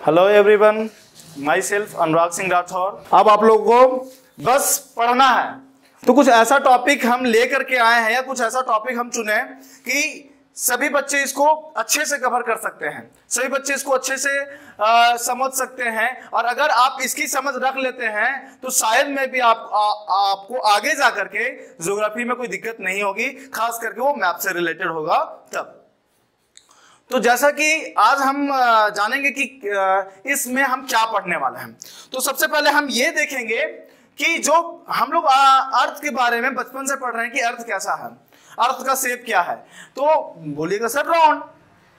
Hello everyone, my self Anurag Singh Rathore. अब आप लोगों को बस पढ़ना है, तो कुछ ऐसा टॉपिक हम लेकर के आए हैं या कुछ ऐसा टॉपिक हम चुने कि सभी बच्चे इसको अच्छे से कवर कर सकते हैं, सभी बच्चे इसको अच्छे से समझ सकते हैं। और अगर आप इसकी समझ रख लेते हैं तो शायद में भी आपको आगे जा करके ज्योग्राफी में कोई दिक्कत नहीं होगी, खास करके वो मैप से रिलेटेड होगा तब। तो जैसा कि आज हम जानेंगे कि इसमें हम क्या पढ़ने वाले हैं, तो सबसे पहले हम ये देखेंगे कि जो हम लोग अर्थ के बारे में बचपन से पढ़ रहे हैं कि अर्थ कैसा है, अर्थ का शेप क्या है। तो बोलिएगा सर राउंड,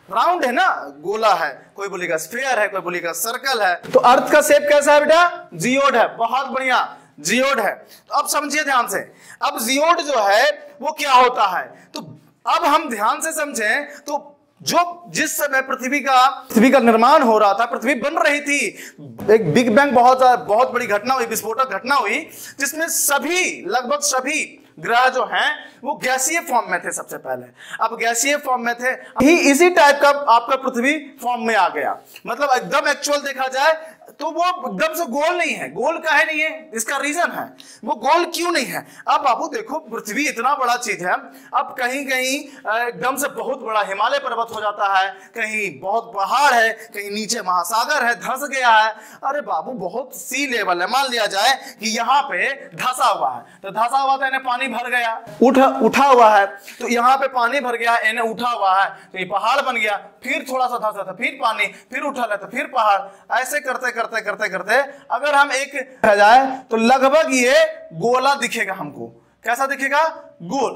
राउंड है ना, गोला है, कोई बोलेगा स्फीयर है, कोई बोलेगा सर्कल है। तो अर्थ का शेप कैसा है बेटा? जियोड है। बहुत बढ़िया, जियोड है। तो अब समझिए ध्यान से, अब जियोड जो है वो क्या होता है, तो अब हम ध्यान से समझें तो जो जिस समय पृथ्वी का निर्माण हो रहा था, पृथ्वी बन रही थी, एक बिग बैंग बहुत बड़ी घटना हुई, विस्फोटक घटना हुई, जिसमें लगभग सभी ग्रह जो हैं वो गैसीय फॉर्म में थे सबसे पहले। अब गैसीय फॉर्म में थे ही, इसी टाइप का आपका पृथ्वी फॉर्म में आ गया। मतलब एकदम एक्चुअल देखा जाए तो वो एकदम से गोल नहीं है। गोल काहे नहीं है, इसका रीजन है वो गोल क्यों नहीं है। अब बाबू देखो, पृथ्वी इतना बड़ा चीज है, अब कहीं कहीं एकदम से बहुत बड़ा हिमालय पर्वत हो जाता है, कहीं बहुत पहाड़ है, कहीं नीचे महासागर है, धंस गया है। अरे बाबू बहुत सी लेवल है, मान लिया जाए कि यहाँ पे धंसा हुआ है, तो धंसा हुआ तो इन्हें पानी भर गया, उठा हुआ है तो यहाँ पे पानी भर गया, इन्हें उठा हुआ है तो ये पहाड़ बन गया, फिर थोड़ा सा धंसा था, फिर पानी, फिर उठा लेता, फिर पहाड़, ऐसे करते करते करते करते अगर हम एक रह जाए तो लगभग ये गोला दिखेगा हमको। कैसा दिखेगा? गोल,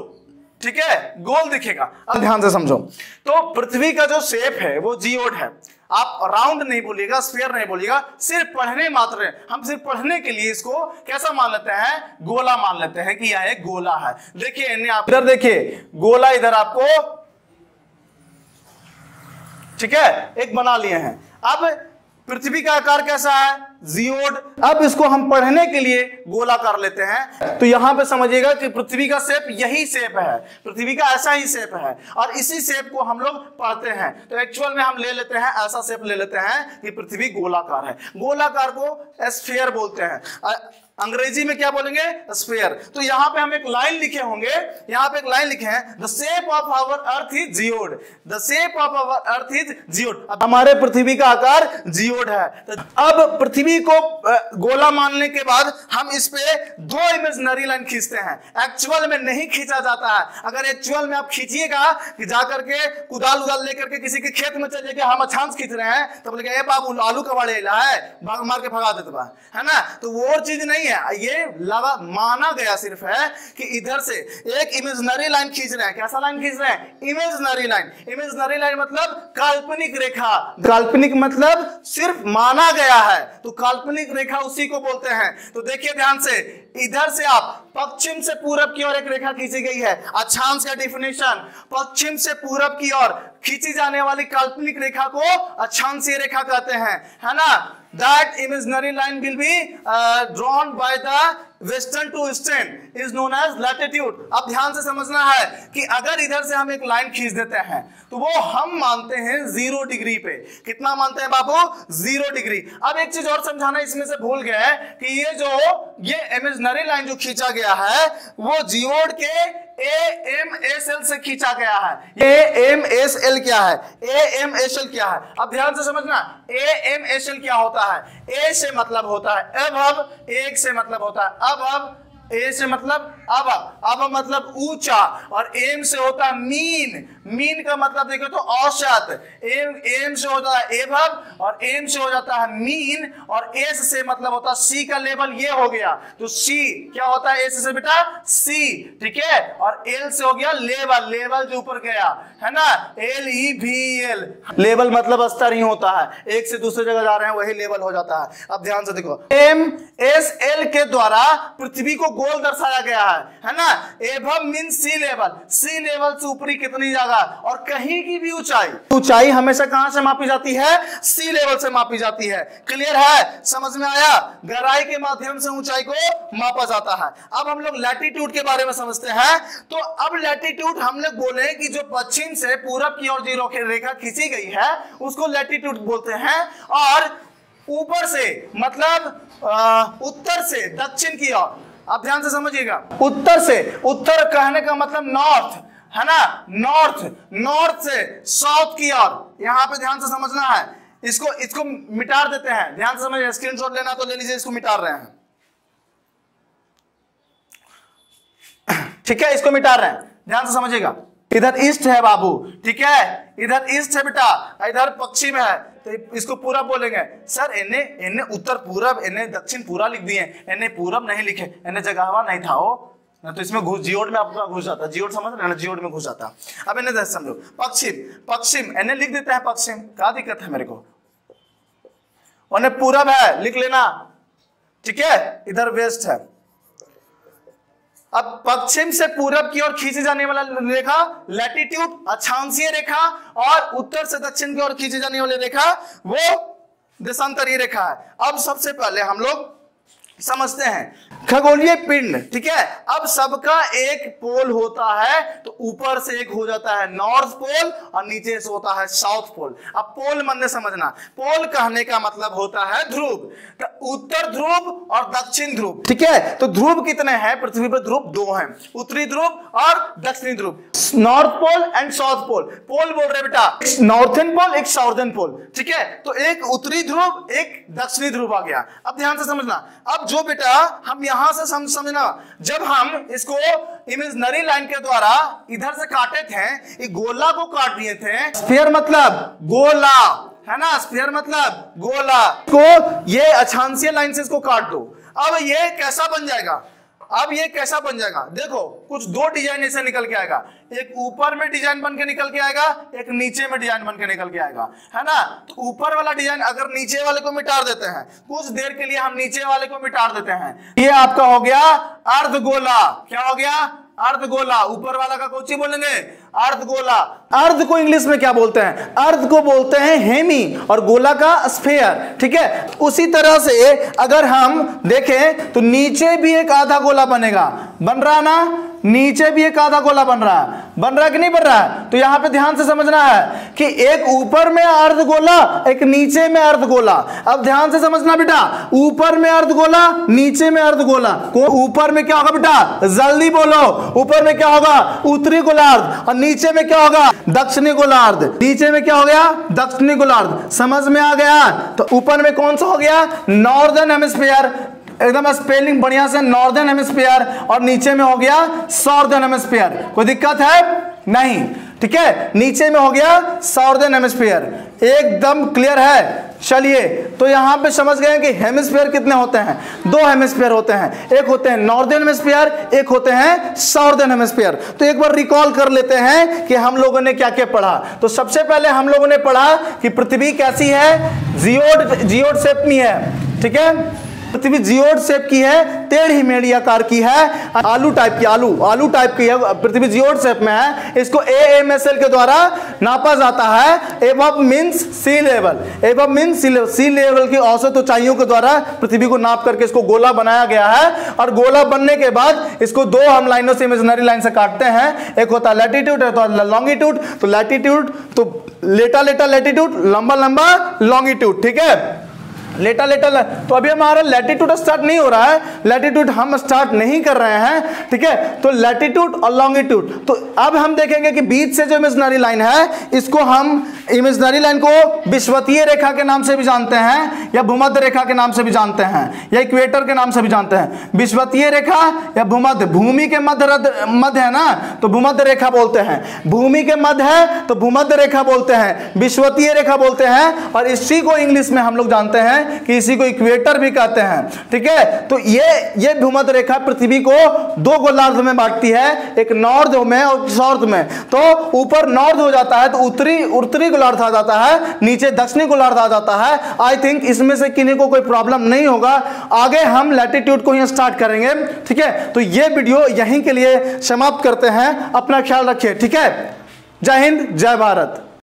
ठीक है, गोल दिखेगा। अब ध्यान से समझो, तो पृथ्वी का जो शेप है वो जियोड है। आप राउंड नहीं बोलिएगा, स्फीयर नहीं बोलिएगा, सिर्फ पढ़ने मात्र, हम सिर्फ पढ़ने के लिए इसको कैसा मान लेते हैं? गोला मान लेते हैं कि यह एक गोला है। देखिए इन्हें आप इधर देखिए, गोला इधर आपको, ठीक है, एक बना लिए हैं। अब पृथ्वी का आकार कैसा है? जियोड। अब इसको हम पढ़ने के लिए गोला कर लेते हैं, तो यहां पे समझिएगा कि पृथ्वी का शेप यही शेप है, पृथ्वी का ऐसा ही शेप है, और इसी शेप को हम लोग पढ़ते हैं। तो एक्चुअल में हम ले लेते हैं, ऐसा शेप ले लेते हैं कि पृथ्वी गोलाकार है। गोलाकार को स्फीयर बोलते हैं, अंग्रेजी में क्या बोलेंगे? स्फीयर। तो यहां पे हम एक लाइन लिखे होंगे, यहां पे एक लाइन लिखे हैं, the shape of our earth is geoid, the shape of our earth is geoid. अब हमारे पृथ्वी का आकार जियोड है। तो अब पृथ्वी को गोला मानने के बाद हम इस पे दो इमेजिनरी लाइन खींचते हैं, एक्चुअल में नहीं खींचा जाता है। अगर एक्चुअल में आप खींचिएगा कि जाकर के कुदाल उदाल लेकर के किसी के खेत में चले गए, हम अछांस खींच रहे हैं, तो बोलेगा ए बाबू आलू कबाड़े ला है, भाग मार के भगा देता है ना। तो वो और चीज नहीं है, ये लगा माना गया सिर्फ है कि इधर से एक इमेजिनरी लाइन खींच रहे हैं। कैसा लाइन खींच रहे हैं? Imaginary line. इमेजिनरी लाइन मतलब काल्पनिक रेखा, काल्पनिक मतलब सिर्फ माना गया है, तो काल्पनिक रेखा उसी को बोलते हैं। तो देखिए ध्यान से, इधर से आप पश्चिम से पूरब की ओर एक रेखा खींची गई है। अक्षांश का डिफिनेशन, पश्चिम से पूरब की ओर खींची जाने वाली काल्पनिक रेखा को अक्षांशीय रेखा कहते हैं, है ना। That imaginary line will be drawn by the western to eastern is known as latitude। अब ध्यान से समझना है कि अगर इधर से हम एक लाइन खींच देते हैं तो वो हम मानते हैं 0 डिग्री पे। कितना मानते हैं बाबू? 0 डिग्री। अब एक चीज और समझाना इसमें से भूल गए कि ये इमेजिनरी लाइन जो खींचा गया है वो जियोड के AMSL से खींचा गया है। AMSL क्या है? AMSL क्या है? अब ध्यान से समझना, AMSL क्या होता है? A से मतलब होता है अब, एक से मतलब होता है अब, ए से मतलब अब मतलब ऊंचा, और एम से होता है मीन। मीन का मतलब देखो तो औसत। एम से होता है एभव, और एम से हो जाता है मीन, और एस से मतलब होता है सी का लेवल, ये हो गया। तो सी क्या होता है? एस से बेटा सी, ठीक है, और एल से हो गया लेवल, लेवल जो ऊपर गया है ना, LEVEL। लेवल मतलब स्तर ही होता है, एक से दूसरे जगह जा रहे हैं वही लेवल हो जाता है। अब ध्यान से देखो, MSL के द्वारा पृथ्वी को गोल दर्शाया गया है ना। एभव मीन सी लेवल, सी लेवल से ऊपरी कितनी जगह है। और कहीं की भी ऊंचाई हमेशा कहां से मापी जाती है? सी लेवल से मापी जाती है। क्लियर है? समझ में आया? गहराई के माध्यम से ऊंचाई को मापा जाता है। अब हम लोग लैटिट्यूड के बारे में समझते हैं। तो अब लैटिट्यूड हम लोग बोले कि जो पश्चिम से पूरब की ओर जो रेखा खींची गई है उसको लैटिट्यूड बोलते हैं, और ऊपर से मतलब उत्तर से दक्षिण की ओर, आप ध्यान से समझिएगा, उत्तर से, उत्तर कहने का मतलब नॉर्थ है ना, नॉर्थ से साउथ की ओर, यहां पे ध्यान से समझना है। इसको मिटा देते हैं, ध्यान से समझिए, स्क्रीनशॉट लेना तो ले लीजिए, इसको मिटा रहे हैं, ठीक है, इसको मिटा रहे हैं, ध्यान से समझिएगा। इधर ईस्ट है बाबू, ठीक है, इधर ईस्ट है बेटा, इधर पश्चिम है, तो इसको पूरब बोलेंगे। सर इन्हें उत्तर पूरब, इन्हें दक्षिण पूरा लिख दिए, इन्हें पूरब नहीं लिखे, इन्हें जगह नहीं था वो, तो इसमें जियोड में आपका घुस जाता, जियोड समझ रहे हैं ना, जियोड में घुस जाता। अब इन्हें समझो, पश्चिम इन्हें लिख देते हैं पश्चिम, क्या दिक्कत है मेरे को, उन्हें पूरब है लिख लेना, ठीक है, इधर वेस्ट है। अब पश्चिम से पूरब की ओर खींची जाने वाला रेखा लैटिट्यूड, अक्षांशीय रेखा, और उत्तर से दक्षिण की ओर खींची जाने वाली रेखा वो देशांतरीय रेखा है। अब सबसे पहले हम लोग समझते हैं खगोलीय पिंड, ठीक है। अब सबका एक पोल होता है, तो ऊपर से एक हो जाता है नॉर्थ पोल और नीचे से होता है साउथ पोल। अब पोल मन समझना, पोल कहने का मतलब होता है ध्रुव, तो उत्तर ध्रुव और दक्षिण ध्रुव, ठीक है। तो ध्रुव कितने हैं पृथ्वी पर? ध्रुव 2 हैं, उत्तरी ध्रुव और दक्षिणी ध्रुव, north pole and south pole. Pole बोल रहे बेटा, एक नॉर्थन पोल एक साउथर्न पोल, ठीक है। तो एक उत्तरी ध्रुव एक दक्षिणी ध्रुव आ गया। अब ध्यान से समझना, अब जो बेटा हम यहां से समझना, जब हम इसको इमेजिनरी लाइन के द्वारा इधर से काटे थे, ये गोला को काट दिए थे, स्फीयर मतलब गोला है ना, स्फीयर मतलब गोला को, ये अक्षांशीय लाइन से इसको काट दो। अब ये कैसा बन जाएगा? अब ये कैसा बन जाएगा? देखो कुछ 2 डिजाइन ऐसे निकल के आएगा, एक ऊपर में डिजाइन बन के निकल के आएगा, एक नीचे में डिजाइन बन के निकल के आएगा, है ना। तो ऊपर वाला डिजाइन अगर नीचे वाले को मिटा देते हैं, कुछ देर के लिए हम नीचे वाले को मिटा देते हैं, ये आपका हो गया अर्धगोला। क्या हो गया? अर्धगोला। ऊपर वाला का कोची बोलेंगे? अर्धगोला। अर्ध को इंग्लिश में क्या बोलते हैं? अर्ध को बोलते हैं हेमी और गोला का स्फीयर, ठीक है। उसी तरह से अगर हम देखें तो नीचे भी एक आधा गोला बनेगा, बन रहा ना, नीचे भी एक आधा गोला बन रहा है कि नहीं बन रहा है? तो यहां पे ध्यान से समझना है कि एक ऊपर में अर्धगोला, एक नीचे में अर्धगोला। अब ध्यान से समझना बेटा, ऊपर में अर्धगोला, नीचे में अर्धगोला। ऊपर में क्या होगा बेटा? जल्दी बोलो, ऊपर में क्या होगा? उत्तरी गोलार्ध, और नीचे में क्या होगा? दक्षिणी गोलार्ध। नीचे में क्या हो गया? दक्षिणी गोलार्ध। समझ में आ गया? तो ऊपर में कौन सा हो गया? नॉर्दर्न हेमिस्फीयर, एकदम स्पेलिंग बढ़िया से, नॉर्दर्न हेमिस्फीयर, और नीचे में हो गया साउदर्न हेमिस्फीयर। कोई दिक्कत है? नहीं, ठीक है। नीचे में हो गया साउदर्न हेमिस्फीयर, एकदम क्लियर है। चलिए, तो यहां पे समझ गए कि हेमिस्फीयर कितने होते हैं? 2 हेमिस्फीयर होते हैं, एक होते हैं नॉर्दर्न हेमिस्फीयर, एक होते हैं साउदर्न हेमिस्फीयर। तो एक बार रिकॉल कर लेते हैं कि हम लोगों ने क्या क्या पढ़ा। तो सबसे पहले हम लोगों ने पढ़ा कि पृथ्वी कैसी है? जियोड शेप में है, ठीक है। पृथ्वी जियोड शेप की है, टेढ़ी मेढ़ी आकार की है, आलू टाइप की, आलू टाइप की है, पृथ्वी जियोड शेप में है। इसको AMSL के द्वारा नापा जाता है। Above means sea level, above means sea level की औसत ऊंचाइयों के द्वारा पृथ्वी को नाप करके इसको गोला बनाया गया है। और गोला बनने के बाद इसको 2 हम लाइनों से, इमेजिनरी लाइन से काटते हैं। एक होता है लैटिट्यूड, एक होता है लॉन्गिट्यूड। तो लैटिट्यूड तो लेटा लेटा लैटिट्यूड, लंबा लंबा लॉन्गिट्यूड, ठीक है। लेटा लेटा तो अभी हमारा लैटिट्यूड स्टार्ट नहीं हो रहा है, लैटिट्यूड हम स्टार्ट नहीं कर रहे हैं, ठीक है। तो लैटिट्यूड और लॉन्गिट्यूड। तो अब हम देखेंगे कि बीच से जो इमेजिनरी लाइन है, इसको हम इमेजिनरी लाइन को विषुवतीय रेखा के नाम से भी जानते हैं, या भूमध्य रेखा के नाम से भी जानते हैं, या इक्वेटर के नाम से भी जानते हैं। विषुवतीय रेखा या भूमध्य, भूमि के मध्य है ना, तो भूमध्य रेखा बोलते हैं। भूमि के मध्य है तो भूमध्य रेखा बोलते हैं, विषुवतीय रेखा बोलते हैं। और इसी को इंग्लिश में हम लोग जानते हैं कि इसी को इक्वेटर भी कहते हैं, ठीक है। तो ये भूमध्य रेखा पृथ्वी को 2 गोलार्ध में बांटती है, एक नॉर्थ में और साउथ में। तो ऊपर नॉर्थ हो जाता है तो उत्तरी गोलार्ध आ जाता है, नीचे दक्षिणी गोलार्ध आ जाता है। आई थिंक इसमें से किन्हीं को कोई प्रॉब्लम नहीं होगा। आगे हम लैटिट्यूड को यहां स्टार्ट करेंगे, ठीक है। तो ये वीडियो यहीं के लिए समाप्त करते हैं। अपना ख्याल रखिए, ठीक है। जय हिंद, जय भारत।